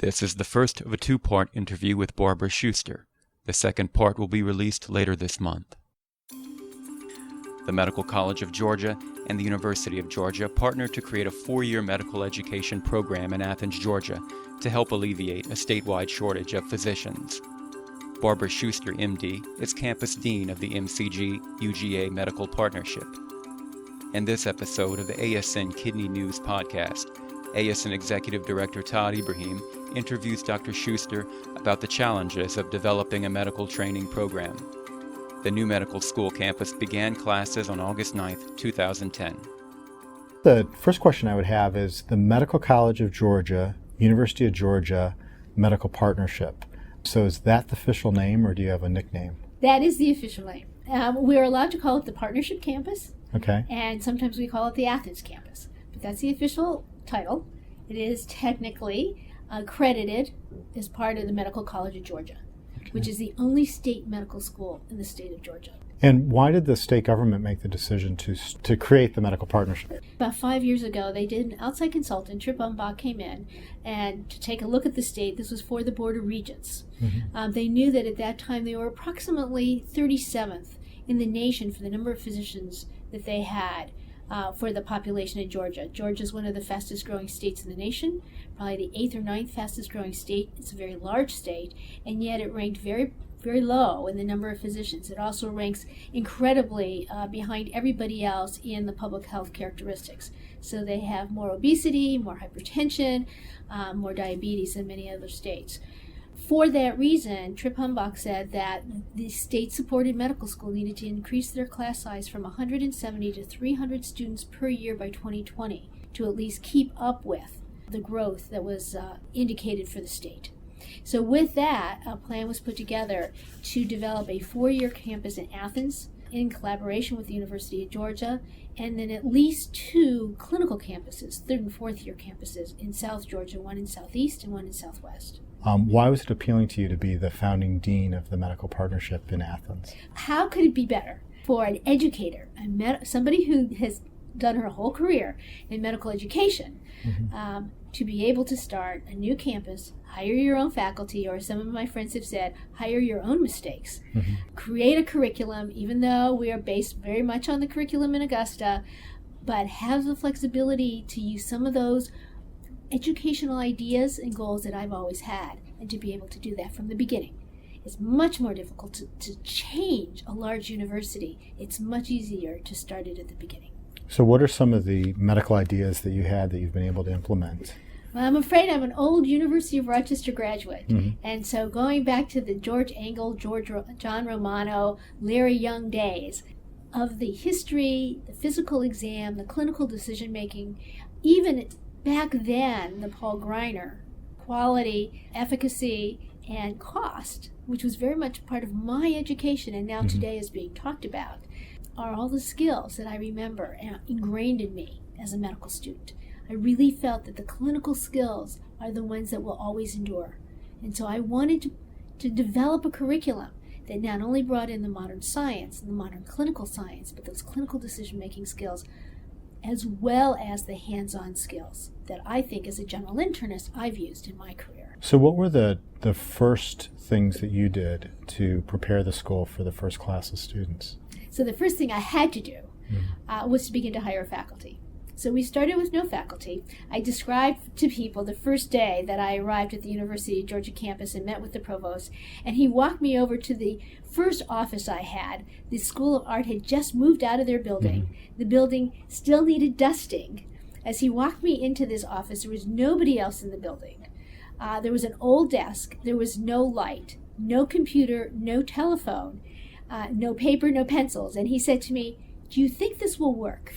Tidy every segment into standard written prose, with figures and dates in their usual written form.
This is the first of a two-part interview with Barbara Schuster. The second part will be released later this month. The Medical College of Georgia and the University of Georgia partnered to create a 4-year medical education program in Athens, Georgia, to help alleviate a statewide shortage of physicians. Barbara Schuster, MD, is campus dean of the MCG-UGA Medical Partnership. In this episode of the ASN Kidney News podcast, ASN Executive Director Todd Ibrahim interviews Dr. Schuster about the challenges of developing a medical training program. The new medical school campus began classes on August 9, 2010. The first question I would have is the Medical College of Georgia, University of Georgia Medical Partnership. So is that the official name, or do you have a nickname? That is the official name. We're allowed to call it the Partnership Campus. Okay. And sometimes we call it the Athens Campus. But that's the official title. It is technically accredited as part of the Medical College of Georgia, which is the only state medical school in the state of Georgia. And why did the state government make the decision to create the medical partnership? About 5 years ago, they did an outside consultant, Trip Umbach, came in and to take a look at the state. This was for the Board of Regents. Mm-hmm. They knew that at that time they were approximately 37th in the nation for the number of physicians that they had for the population in Georgia. Georgia is one of the fastest growing states in the nation, probably the 8th or 9th fastest growing state. It's a very large state, and yet it ranked very, very low in the number of physicians. It also ranks incredibly behind everybody else in the public health characteristics. So they have more obesity, more hypertension, more diabetes than many other states. For that reason, Trip Umbach said that the state-supported medical school needed to increase their class size from 170 to 300 students per year by 2020 to at least keep up with the growth that was indicated for the state. So with that, a plan was put together to develop a 4-year campus in Athens in collaboration with the University of Georgia, and then at least 2 clinical campuses, 3rd and 4th year campuses in South Georgia, one in Southeast and one in Southwest. Why was it appealing to you to be the founding dean of the medical partnership in Athens? How could it be better for an educator, somebody who has done her whole career in medical education, mm-hmm. To be able to start a new campus, hire your own faculty, or some of my friends have said, hire your own mistakes, mm-hmm. create a curriculum, even though we are based very much on the curriculum in Augusta, but have the flexibility to use some of those educational ideas and goals that I've always had, and to be able to do that from the beginning. It's much more difficult to change a large university. It's much easier to start it at the beginning. So what are some of the medical ideas that you had that you've been able to implement? Well, I'm afraid I'm an old University of Rochester graduate. Mm-hmm. And so going back to the George Engel, John Romano, Larry Young days of the history, the physical exam, the clinical decision-making, even back then, the Paul Greiner, quality, efficacy, and cost, which was very much part of my education and now mm-hmm. today is being talked about, are all the skills that I remember and ingrained in me as a medical student. I really felt that the clinical skills are the ones that will always endure. And so I wanted to develop a curriculum that not only brought in the modern science and the modern clinical science, but those clinical decision-making skills, as well as the hands-on skills that I think as a general internist I've used in my career. So what were the first things that you did to prepare the school for the first class of students? So the first thing I had to do was to begin to hire faculty. So we started with no faculty. I described to people the first day that I arrived at the University of Georgia campus and met with the provost, and he walked me over to the first office I had. The School of Art had just moved out of their building. Mm-hmm. The building still needed dusting. As he walked me into this office, there was nobody else in the building. There was an old desk. There was no light, no computer, no telephone, no paper, no pencils. And he said to me, "Do you think this will work?"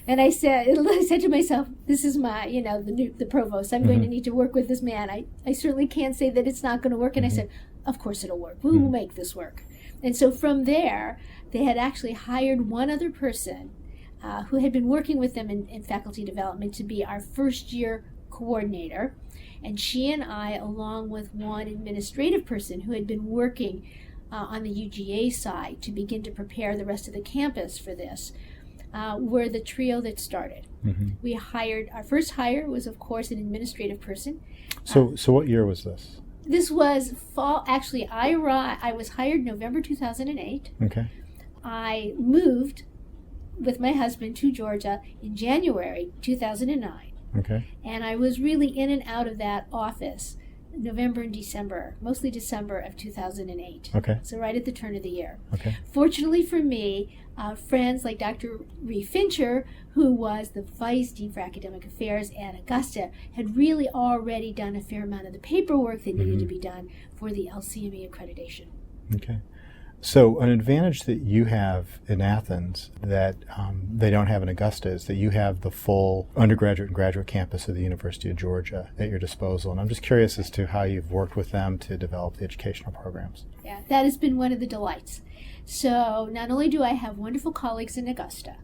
And I said to myself, this is my, the provost. I'm mm-hmm. going to need to work with this man. I certainly can't say that it's not going to work. And mm-hmm. I said, of course it'll work. We will make this work. And so from there, they had actually hired one other person who had been working with them in faculty development to be our first year coordinator. And she and I, along with one administrative person who had been working on the UGA side to begin to prepare the rest of the campus for this, were the trio that started. We hired, our first hire was, of course, an administrative person. So what year was this? This was fall. Actually, I was hired November 2008. Okay. I moved with my husband to Georgia in January 2009. Okay. And I was really in and out of that office November and December, mostly December of 2008. Okay. So right at the turn of the year. Okay. Fortunately for me, friends like Dr. Ree Fincher, who was the Vice Dean for Academic Affairs at Augusta, had really already done a fair amount of the paperwork that needed to be done for the LCME accreditation. Okay. So an advantage that you have in Athens that they don't have in Augusta is that you have the full undergraduate and graduate campus of the University of Georgia at your disposal. And I'm just curious as to how you've worked with them to develop the educational programs. Yeah, that has been one of the delights. So not only do I have wonderful colleagues in Augusta,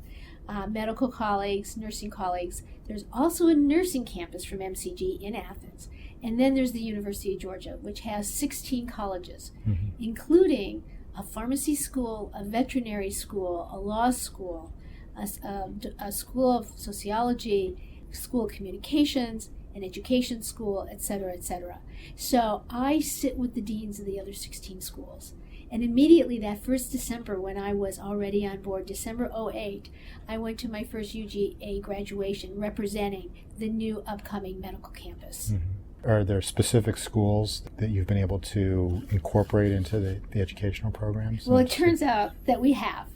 medical colleagues, nursing colleagues, there's also a nursing campus from MCG in Athens. And then there's the University of Georgia, which has 16 colleges, including a pharmacy school, a veterinary school, a law school, a school of sociology, school of communications, an education school, etc., etc. So I sit with the deans of the other 16 schools. And immediately that first December, when I was already on board, December 2008, I went to my first UGA graduation representing the new upcoming medical campus. Are there specific schools that you've been able to incorporate into the educational programs? Well, it turns out that we have.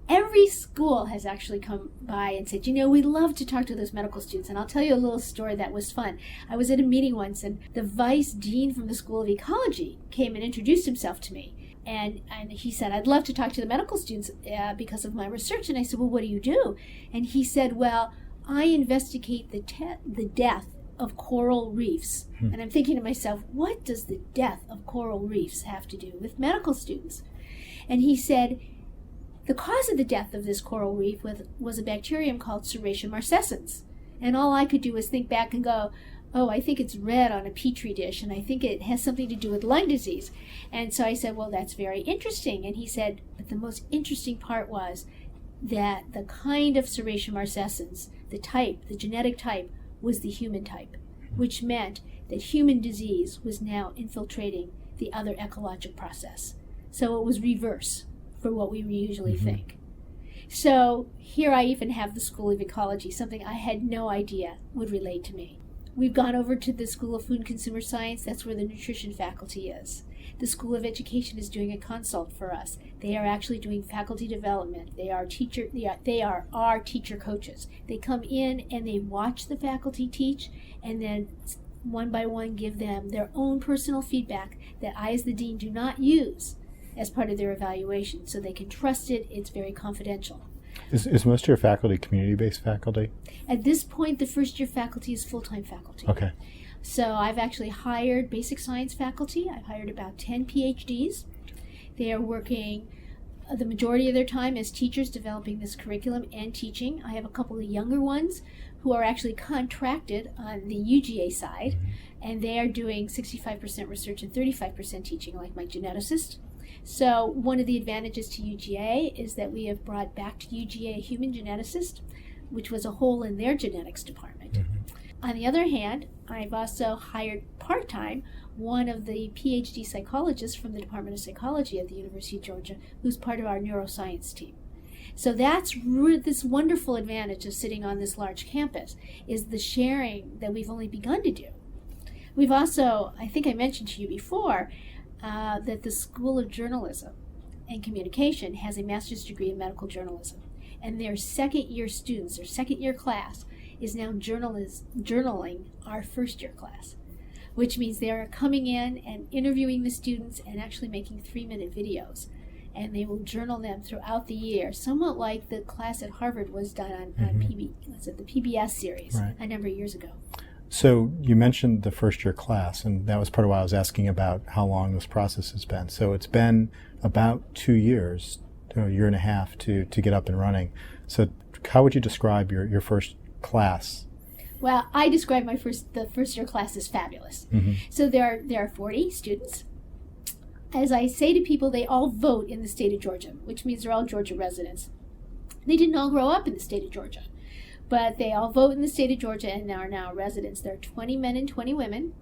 Every school has actually come by and said, we'd love to talk to those medical students. And I'll tell you a little story that was fun. I was at a meeting once, and the vice dean from the School of Ecology came and introduced himself to me. And he said, I'd love to talk to the medical students because of my research. And I said, well, what do you do? And he said, well, I investigate the death of coral reefs. And I'm thinking to myself, what does the death of coral reefs have to do with medical students? And he said, the cause of the death of this coral reef was a bacterium called Serratia marcescens. And all I could do was think back and go, oh, I think it's red on a petri dish, and I think it has something to do with lung disease. And so I said, well, that's very interesting. And he said, but the most interesting part was that the kind of Serratia marcescens, the genetic type, was the human type, which meant that human disease was now infiltrating the other ecologic process. So it was reverse for what we usually think. So here I even have the School of Ecology, something I had no idea would relate to me. We've gone over to the School of Food and Consumer Science. That's where the nutrition faculty is. The School of Education is doing a consult for us. They are actually doing faculty development. They are our teacher coaches. They come in and they watch the faculty teach, and then one by one give them their own personal feedback that I as the dean do not use as part of their evaluation, so they can trust it. It's very confidential. Is most of your faculty community-based faculty? At this point, the first-year faculty is full-time faculty. Okay. So I've actually hired basic science faculty. I've hired about 10 PhDs. They are working the majority of their time as teachers developing this curriculum and teaching. I have a couple of younger ones who are actually contracted on the UGA side, and they are doing 65% research and 35% teaching, like my geneticist. So one of the advantages to UGA is that we have brought back to UGA a human geneticist, which was a hole in their genetics department. On the other hand, I've also hired part-time one of the PhD psychologists from the Department of Psychology at the University of Georgia, who's part of our neuroscience team. So that's this wonderful advantage of sitting on this large campus, is the sharing that we've only begun to do. We've also, I think I mentioned to you before, that the School of Journalism and Communication has a master's degree in medical journalism. And their second-year students, their second-year class, is now journaling our first-year class, which means they are coming in and interviewing the students and actually making 3-minute videos. And they will journal them throughout the year, somewhat like the class at Harvard was done on the PBS series a number of years ago. So you mentioned the first-year class, and that was part of why I was asking about how long this process has been. So it's been about 2 years, a year and a half to get up and running. So how would you describe your first class? Well, I describe the first-year class as fabulous. So there are 40 students. As I say to people, they all vote in the state of Georgia, which means they're all Georgia residents. They didn't all grow up in the state of Georgia, but they all vote in the state of Georgia and are now residents. There are 20 men and 20 women.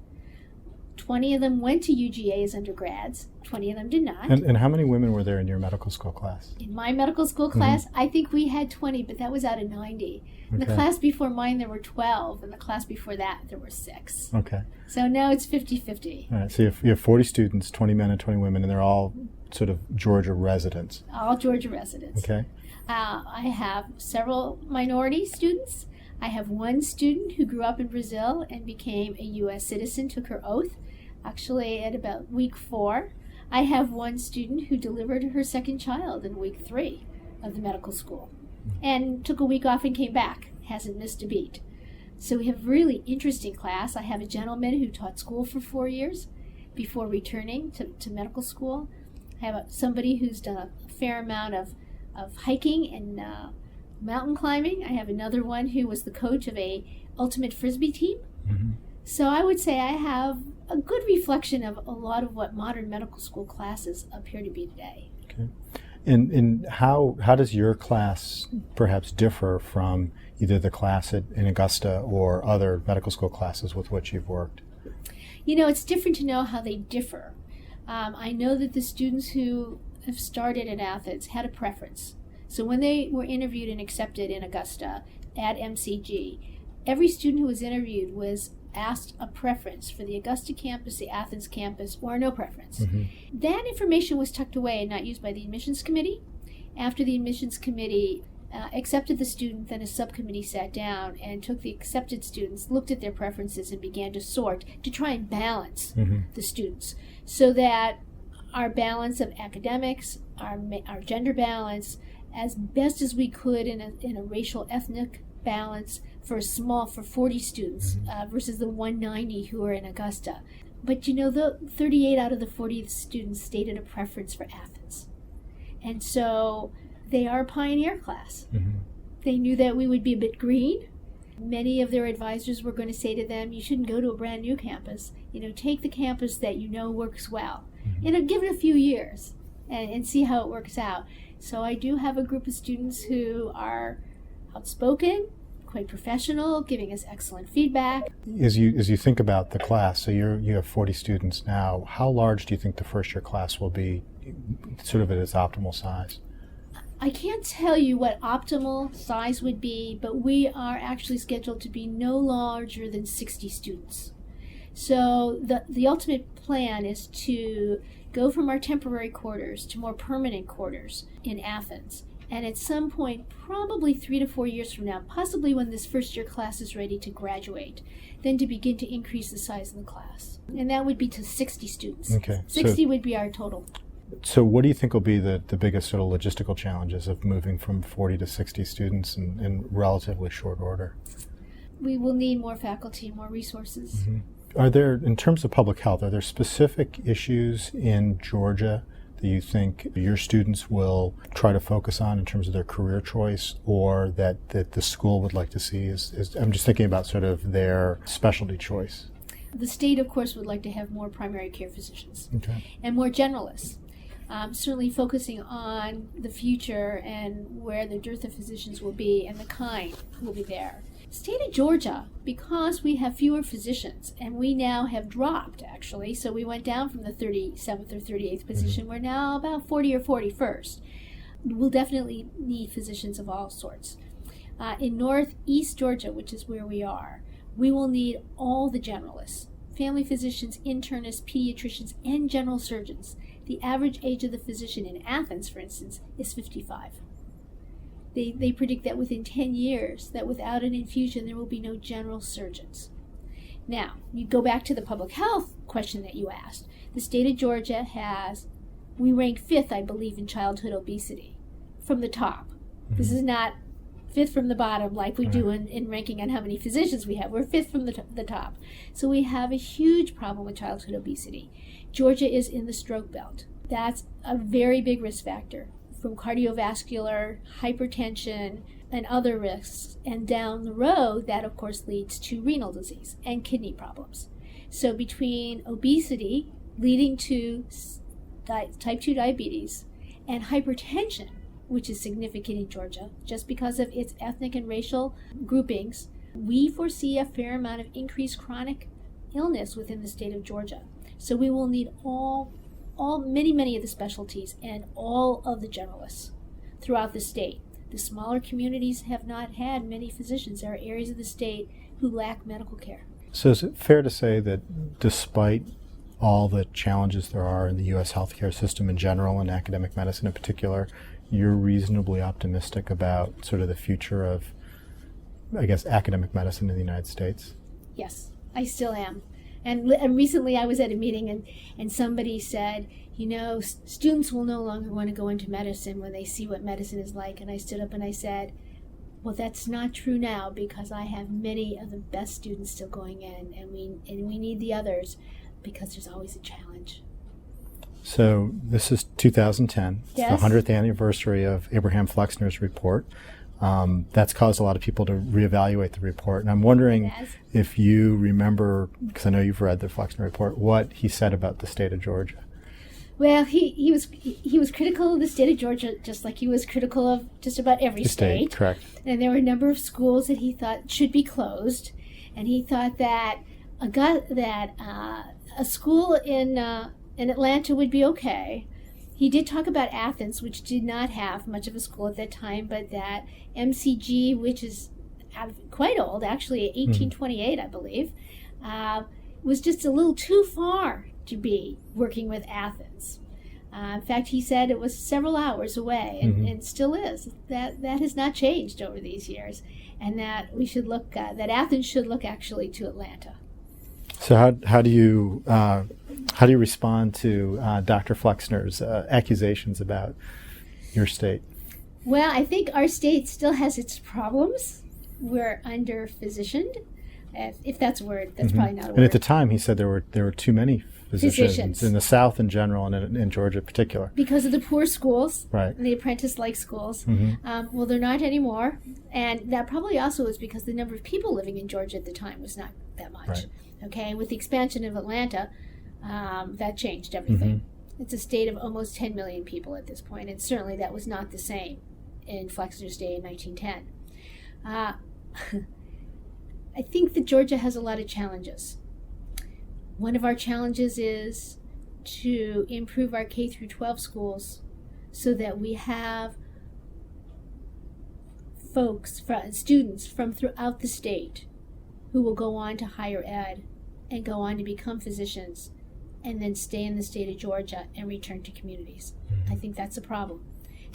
20 of them went to UGA as undergrads. 20 of them did not. And how many women were there in your medical school class? In my medical school class, I think we had 20, but that was out of 90. In the Okay. class before mine, there were 12. In the class before that, there were 6. Okay. So now it's 50-50. All right. So you have 40 students, 20 men and 20 women, and they're all sort of Georgia residents. All Georgia residents. Okay. I have several minority students. I have one student who grew up in Brazil and became a U.S. citizen, took her oath, actually at about week 4. I have one student who delivered her second child in week 3 of the medical school and took a week off and came back, hasn't missed a beat. So we have a really interesting class. I have a gentleman who taught school for 4 years before returning to medical school. I have somebody who's done a fair amount of hiking and mountain climbing. I have another one who was the coach of a ultimate frisbee team. Mm-hmm. So I would say I have a good reflection of a lot of what modern medical school classes appear to be today. Okay. And how does your class perhaps differ from either the class in Augusta or other medical school classes with which you've worked? You know, it's different to know how they differ. I know that the students who have started at Athens had a preference. So when they were interviewed and accepted in Augusta at MCG, every student who was interviewed was asked a preference for the Augusta campus, the Athens campus, or no preference. Mm-hmm. That information was tucked away and not used by the admissions committee. After the admissions committee accepted the student, then a subcommittee sat down and took the accepted students, looked at their preferences, and began to sort to try and balance the students so that our balance of academics, our gender balance, as best as we could in a racial ethnic balance for 40 students versus the 190 who are in Augusta. But you know, the 38 out of the 40 students stated a preference for Athens. And so they are a pioneer class. Mm-hmm. They knew that we would be a bit green. Many of their advisors were going to say to them, you shouldn't go to a brand new campus. You know, take the campus that you know works well. And give it a few years and see how it works out. So I do have a group of students who are outspoken, quite professional, giving us excellent feedback. As you think about the class, so you have 40 students now, how large do you think the first year class will be, sort of at its optimal size? I can't tell you what optimal size would be, but we are actually scheduled to be no larger than 60 students. So the ultimate plan is to go from our temporary quarters to more permanent quarters in Athens. And at some point, probably 3 to 4 years from now, possibly when this first year class is ready to graduate, then to begin to increase the size of the class. And that would be to 60 students. Okay. 60 would be our total. So what do you think will be the biggest sort of logistical challenges of moving from 40 to 60 students in relatively short order? We will need more faculty, more resources. Mm-hmm. Are there, in terms of public health, are there specific issues in Georgia that you think your students will try to focus on in terms of their career choice, or that the school would like to see? I'm just thinking about sort of their specialty choice. The state, of course, would like to have more primary care physicians and more generalists. Certainly focusing on the future and where the dearth of physicians will be and the kind will be there. State of Georgia, because we have fewer physicians, and we now have dropped, actually, so we went down from the 37th or 38th position, we're now about 40 or 41st. We'll definitely need physicians of all sorts. In northeast Georgia, which is where we are, we will need all the generalists, family physicians, internists, pediatricians, and general surgeons. The average age of the physician in Athens, for instance, is 55. They predict that within 10 years, that without an infusion, there will be no general surgeons. Now, you go back to the public health question that you asked. The state of Georgia we rank 5th, I believe, in childhood obesity from the top. This is not 5th from the bottom like we do in ranking on how many physicians we have. We're 5th from the top. So we have a huge problem with childhood obesity. Georgia is in the stroke belt. That's a very big risk factor, from cardiovascular, hypertension, and other risks. And down the road, that of course leads to renal disease and kidney problems. So between obesity leading to type 2 diabetes and hypertension, which is significant in Georgia, just because of its ethnic and racial groupings, we foresee a fair amount of increased chronic illness within the state of Georgia. So we will need many of the specialties and all of the generalists throughout the state. The smaller communities have not had many physicians. There are areas of the state who lack medical care. So is it fair to say that despite all the challenges there are in the U.S. healthcare system in general and academic medicine in particular, you're reasonably optimistic about sort of the future of, I guess, academic medicine in the United States? Yes, I still am. And recently I was at a meeting and somebody said, students will no longer want to go into medicine when they see what medicine is like. And I stood up and I said, well, that's not true now, because I have many of the best students still going in, and we need the others, because there's always a challenge. So this is 2010. Yes. It's the 100th anniversary of Abraham Flexner's report. That's caused a lot of people to reevaluate the report. And I'm wondering if you remember, because I know you've read the Flexner report, what he said about the state of Georgia. Well, he was critical of the state of Georgia, just like he was critical of just about every state. Correct. And there were a number of schools that he thought should be closed, and he thought that a school in Atlanta would be okay. He did talk about Athens, which did not have much of a school at that time, but that MCG, which is quite old, actually 1828, I believe, was just a little too far to be working with Athens. In fact, he said it was several hours away, and still is. That has not changed over these years, and that we should look that Athens should look actually to Atlanta. So how do you respond to Dr. Flexner's accusations about your state? Well, I think our state still has its problems. We're under-physicianed, if that's a word. That's probably not a word. And at the time, he said there were too many physicians in the South in general and in Georgia in particular. Because of the poor schools, right, and the apprentice-like schools. Well, they're not anymore. And that probably also is because the number of people living in Georgia at the time was not that much. Right. Okay, with the expansion of Atlanta, that changed everything. It's a state of almost 10 million people at this point, and certainly that was not the same in Flexner's day in 1910. I think that Georgia has a lot of challenges. One of our challenges is to improve our K through 12 schools so that we have students from throughout the state who will go on to higher ed and go on to become physicians and then stay in the state of Georgia and return to communities. I think that's a problem.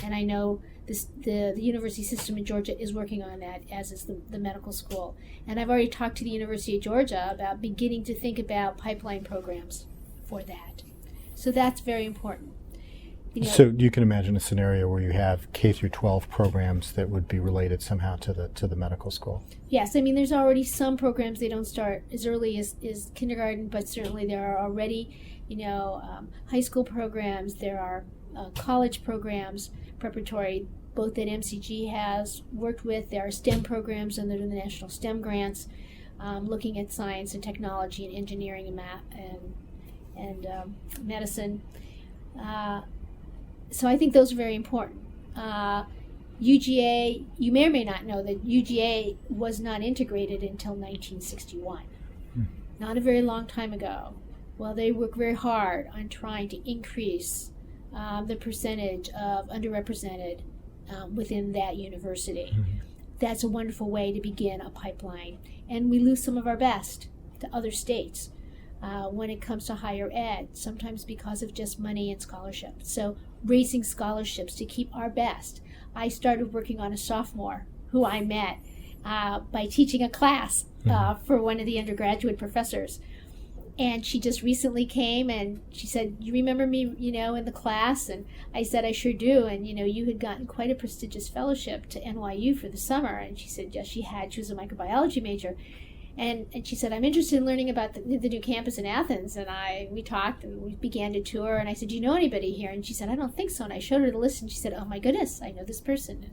And I know the university system in Georgia is working on that, as is the medical school. And I've already talked to the University of Georgia about beginning to think about pipeline programs for that. So that's very important. So you can imagine a scenario where you have K through 12 programs that would be related somehow to the medical school. Yes, I mean there's already some programs. They don't start as early as kindergarten, but certainly there are already high school programs. There are college programs, preparatory, both that MCG has worked with. There are STEM programs under the National STEM grants, looking at science and technology and engineering and math and medicine. So I think those are very important. UGA, you may or may not know that UGA was not integrated until 1961. Not a very long time ago. Well, they work very hard on trying to increase the percentage of underrepresented within that university. That's a wonderful way to begin a pipeline. And we lose some of our best to other states when it comes to higher ed, sometimes because of just money and scholarship. So raising scholarships to keep our best. I started working on a sophomore who I met by teaching a class for one of the undergraduate professors. And she just recently came and she said, "You remember me, in the class?" And I said, "I sure do. And, you had gotten quite a prestigious fellowship to NYU for the summer." And she said, yes, she had. She was a microbiology major. And she said, "I'm interested in learning about the new campus in Athens." And we talked and we began to tour. And I said, "Do you know anybody here?" And she said, "I don't think so." And I showed her the list and she said, "Oh my goodness, I know this person."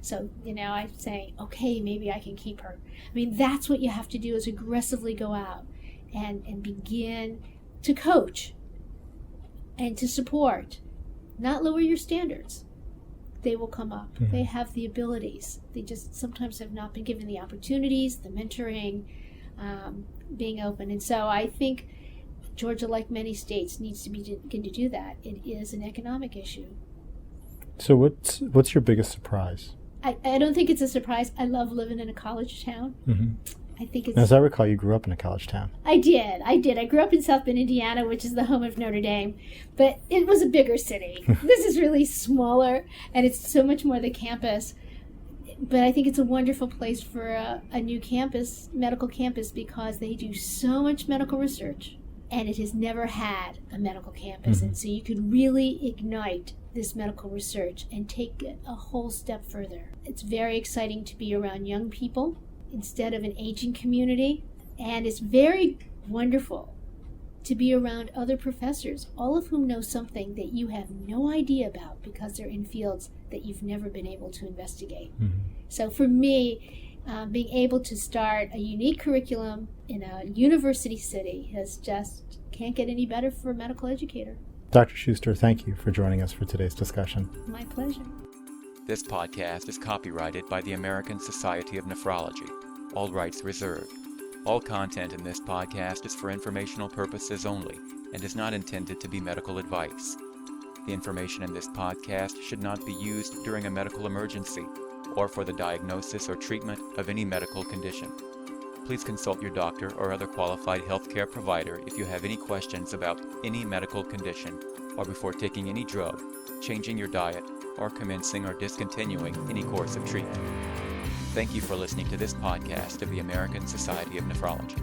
So, I'm saying, okay, maybe I can keep her. I mean, that's what you have to do, is aggressively go out and begin to coach and to support, not lower your standards. they will come up. Mm-hmm. They have the abilities. They just sometimes have not been given the opportunities, the mentoring, being open. And so I think Georgia, like many states, needs to begin to do that. It is an economic issue. So what's your biggest surprise? I don't think it's a surprise. I love living in a college town. Mm-hmm. I think it's... As I recall, you grew up in a college town. I did. I grew up in South Bend, Indiana, which is the home of Notre Dame. But it was a bigger city. This is really smaller, and it's so much more the campus. But I think it's a wonderful place for a new campus, medical campus, because they do so much medical research, and it has never had a medical campus. Mm-hmm. And so you could really ignite this medical research and take it a whole step further. It's very exciting to be around young people instead of an aging community, and it's very wonderful to be around other professors, all of whom know something that you have no idea about because they're in fields that you've never been able to investigate. Mm-hmm. So for me, being able to start a unique curriculum in a university city can't get any better for a medical educator. Dr. Schuster, thank you for joining us for today's discussion. My pleasure. This podcast is copyrighted by the American Society of Nephrology. All rights reserved. All content in this podcast is for informational purposes only and is not intended to be medical advice. The information in this podcast should not be used during a medical emergency or for the diagnosis or treatment of any medical condition. Please consult your doctor or other qualified healthcare provider if you have any questions about any medical condition or before taking any drug, changing your diet, or commencing or discontinuing any course of treatment. Thank you for listening to this podcast of the American Society of Nephrology.